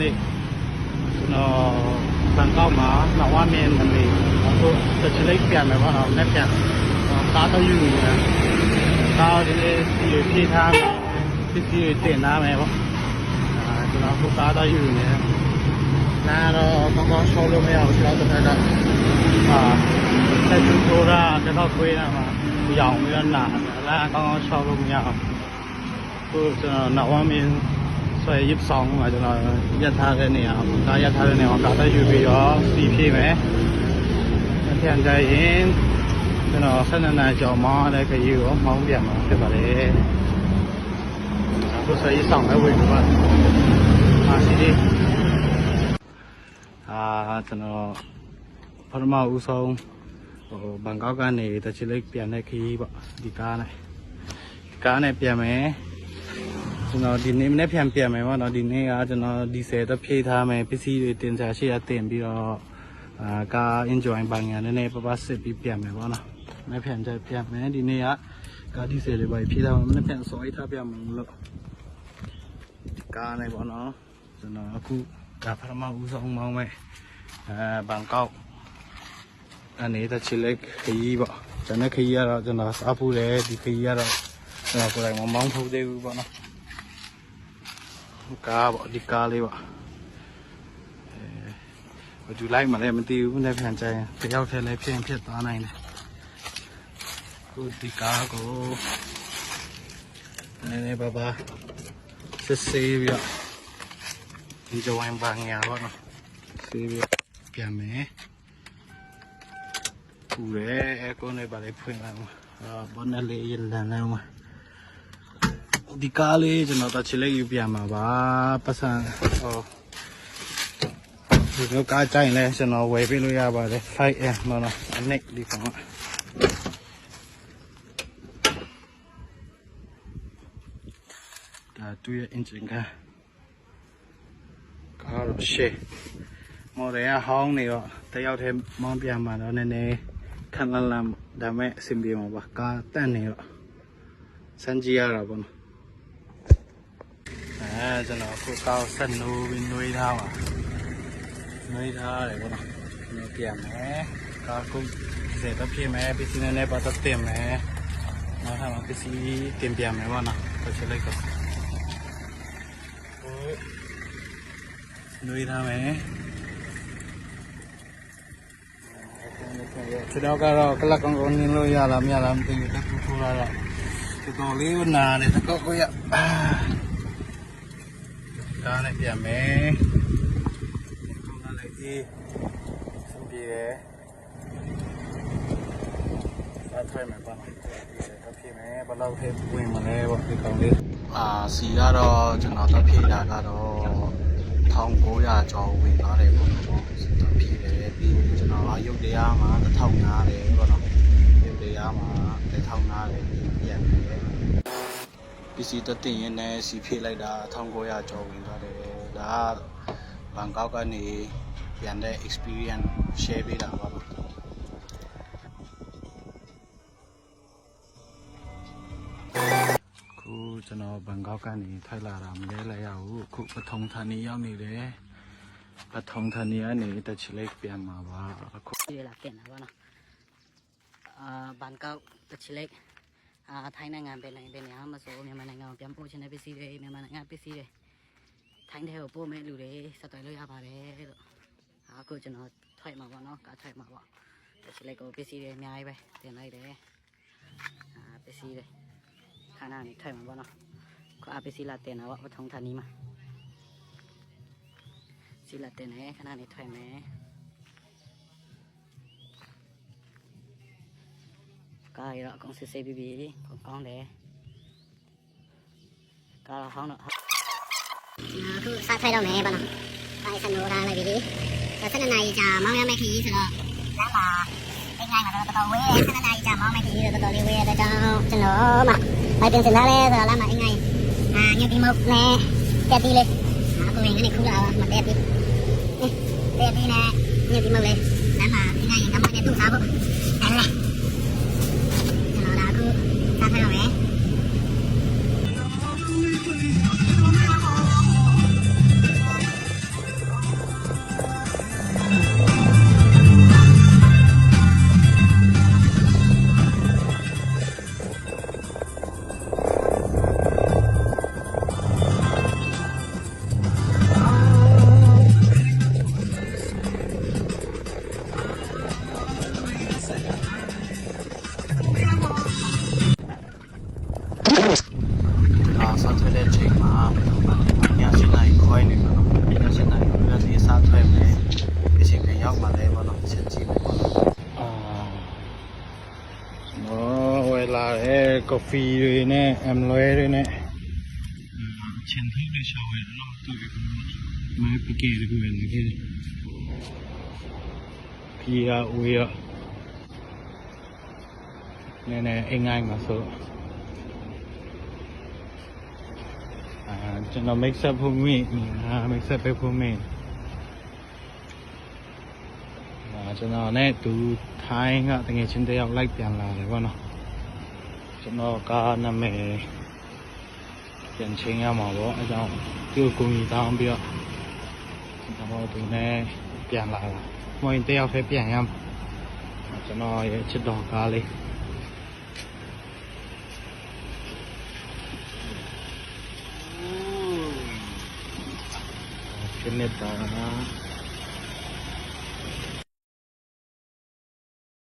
နေ့ကျွန်တော်ဘန်ကောက်မှာနောက်ဝမင်းတမီအခုတချလိတ်ပြန်မယ်ပေါ့နော်လက်ပြန်ကားတော့ယူနေတာကားဒီနေ့စီဖြည့်ထားမယ်ပစ္စည်းတွေတင်ထားမယ်ပေါ့ကျွန်တော်အခုကားတော့ယူနေနာတော့ကောင်းကောင်းရှော့လို့မရဘူးကျွန်တော်တို့ကဆက်ကျိုးတာတော့ခွေးတာမှာရောင်ပြီးတော့နာလာကောင်းကောင်းရှော့လို့မရဘူးအခုကျွန်တော်နောက်ဝမင်းဆွဲရစ်ဆောင်မှာကျွန်တော်ရက်ထားတဲ့နေရာကားရက်ထားတဲ့နေရာကားတော့ယူပြီးတော့စီဖြည့်မယ်ပြန်ကြရင်ကျွန်တော်12နာရီကျော်မှလည်းခရီးကိုမောင်းပြန်မှာဖြစ်ပါတယ်အခုဆွဲရစ်ဆောင်ပဲဝင်ပါစီလေးကျွန်တော်ပထမဦးဆုံးဘန်ကောက်ကနေတချီလိတ်ပြန်တဲ့ခရီးပေါ့ဒီကားနဲ့ပြန်မယ်ကျွန်တော်ဒီနေ့မနေ့ပြန်မယ်ပေါ့နော်ဒီနေ့ကကျွန်တော်ဒီဆယ်တော့ဖြည့်ထားမယ်ပစ္စည်းတွေတင်စားရှိရတင်ပြီးတော့ကား enjoy ဘန်ညာနည်းနည်းပပစစ်ပြီးပြန်မယ်ပေါ့နော်မနေ့ပြန်မယ်ဒီနေ့ကကားဒီဆယ်တွေပဲဖြည့်ထားမယ်မနေ့ပြန်စော်အိတ်ထားပြန်မလို့ကားနဲ့ပေါ့နော်ကျွန်တော်အခုဒါပထမဦးဆုံးမောင်းမဲ့ဘန်ကောက်အနေနဲ့ချီလိတ်ခရီးပေါ့ကျွန်တော်ခရီးကတော့ကျွန်တော်စားဖို့တယ်ဒီခရီးကတော့ကျွန်တော်ကိုယ်တိုင်မောင်းဖို့သေးဘူးပေါ့နော်ကားပေါ့ဒီကားလေးပေါ့ဘယ်သူလိုက်မှလည်းမသိဘူးနဲ့ပြန်ကြရင်တယောက်ထဲလည်းဖြစ်သွားနိုင်တယ်ခုဒီကားကိုနည်းနည်းပါစစ်ဆေးပြီးတော့ဒီကြိုင်းဘန်ညာပေါ့နော်ဆေးပြီးပြန်မယ်ပူရဲကိုနေပါလေဖွင့်လိုက်မှာဘောနလေးရလန်လိုက်မှာဒီကားလေးကျွန်တော်တချီလေးယူပြန်မှာပါပတ်စံဒီလိုကားကြိုင်လဲကျွန်တော်ဝယ်ပေးလို့ရပါတယ် 5M ပေါ့နော်အနက်ဒီကောင်ကဒါသူ့ရဲ့ engine ကားတော့ရှေ့မော်ဒယ်ကဟောင်းနေတော့တယောက်တည်းမောင်းပြန်မှာတော့နည်းနည်းခက်လန့်ဒါမဲ့အဆင်ပြေမှာပါကားတန့်နေတော့စမ်းကြည့်ရတာပေါ့နော်ကျွန်တော်အခုကောက်ဆက်နိုးပြီးနှွေးထားပါနှွေးထားတယ်ပေါ့နော်ဒီပြန်မယ်ကားကုတ်စေတော့ပြင်မယ်ပစ္စည်းနဲ့ပတ်သက်တင်မယ်နောက်ထပ်ပစ္စည်းတင်ပြန်မယ်ပေါ့နော်ဆက်ချက်လိုက်တော့နှွေးထားမယ်ခြေတော့ကတော့ကလပ်ကောင်းကောင်းနင်းလို့ရလားမရလားမသိဘူးတက်ထူလာတော့တော်လေးနာနေတော့ကိုရကားနဲ့ပြန်မယ်ခုနလည်းအေးစံပြေတယ်စားထွက်မယ်ပေါ့နော်တော့ဖြစ်မယ်ဘယ်လောက်ထိဝင်မလဲပေါ့ဒီကောင်လေးစီကတော့ကျွန်တော်တော့ဖြည့်တာကတော့1900ကျော်ဝင်သွားတယ်ပေါ့နော်တော့ဖြည့်တယ်ပြီးကျွန်တော်ရုပ်တရားမှာ1500တယ်ပေါ့နော်ရုပ်တရားမှာ1500တယ်ပြန်တယ်ပစ္စည်းတင်ရင်လည်းစီဖြည့်လိုက်တာ1900ကျော်ဝင်သွားတယ်ဒါဘန်ကောက်ကနေပြန်တဲ့ experience share ပေးတာပါလို့ခုကျွန်တော်ဘန်ကောက်ကနေထိုက်လာတာမလဲလိုက်ရဘူးခုပထုံဌာနီရောက်နေတယ်ပထုံဌာနီကနေတချလိတ်ပြန်မှာပါအခုဒီလာပြန်တာပါနော်ဘန်ကောက်တချလိတ်ထိုင်းနိုင်ငံပဲနေရမှာဆိုမြန်မာနိုင်ငံကိုပြန်ပို့ချင်တဲ့ပစ္စည်းတွေမြန်မာနိုင်ငံပစ္စည်းတွေထိုင်းထဲကိုပို့မဲ့လူတွေဆက်သွယ်လို့ရပါတယ်လို့အခုကျွန်တော်ထွက်မှာပေါ့နော်ကားထွက်မှာပေါ့တချလိတ်ကိုပစ္စည်းတွေအများကြီးပဲတင်လိုက်တယ်ပစ္စည်းတွေခဏနေထွက်မှာပေါ့နော်ခုပစ္စည်းလာတင်တာပေါ့ပထုံဌာနီမှာစီလာတင်နေခဏနေထွက်မယ်ကားရအကောင်စစ်ဆေးပြီးပြီကောင်းတယ်ကားဟောင်းတော့အခုစားထိုက်တော့မယ်ပေါ့နော်။အဲဒီစနိုးထားလိုက်ပြီ။12နာရီကြာမောင်းရမယ့်ခရီးဆိုတော့လမ်းမှာအိမ်ငိုင်းမှာတော့တော်တော်ဝေးတယ်12နာရီကြာမောင်းမယ့်ခရီးဆိုတော့တော်တော်လေးဝေးရတဲ့ကြောင့်ကျွန်တော်မှဘိုင်တင်စင်ထားလဲဆိုတော့လမ်းမှာအိမ်ငိုင်းညပ်ပြီးမဟုတ်နဲ့တက်ပြီးလေအခုဝင်ကနေခူးလာတော့မတက်ပြီးတက်ပြီးနဲ့ညပ်ပြီးမဟုတ်လေလမ်းမှာအိမ်ငိုင်းကမှနဲ့တူစားဖို့အဲ့လေကျွန်တော်ဒါအခုစားထိုက်တော့မယ် ထွက်တဲ့ချိန်မှာဘယ်လိုမှည7 နာရီခွဲနေပါတော့ည7 နာရီခွဲကနေစားထွက်မယ်အချိန်ပြန်ရောက်မှလည်းပေါ့နော်ချက်ကြည့်မယ်ပေါ့နော်ဝယ်လာတဲ့ကော်ဖီတွေနဲ့အမ်လွဲတွေနဲ့ချင်းထုတ်တွေရှောက်ရတော့တူတယ်ကမဲပီကေတွေပဲနေတယ်ဖီယာဝေးရနည်းနည်းအင်္ဂိုင်းမှာဆိုကျွန်တော် mix up ဖို့မိmix up ပဲဖို့မိကျွန်တော်နဲ့သူထိုင်းကတကယ်ချင်းတယောက်လိုက်ပြန်လာတယ်ပေါ့နော်ကျွန်တော်ကားနာမည်ပြန်ချင်းရမှာပေါ့အဲကြောင့်သူ့ကိုကြီးတောင်းပြီးတော့ကျွန်တော်သူနဲ့ပြန်လာတာမွေးတယောက်ပဲပြန်ရမှာကျွန်တော်ရဲ့ချစ်တော်ကားလေးဖြစ်နေတာ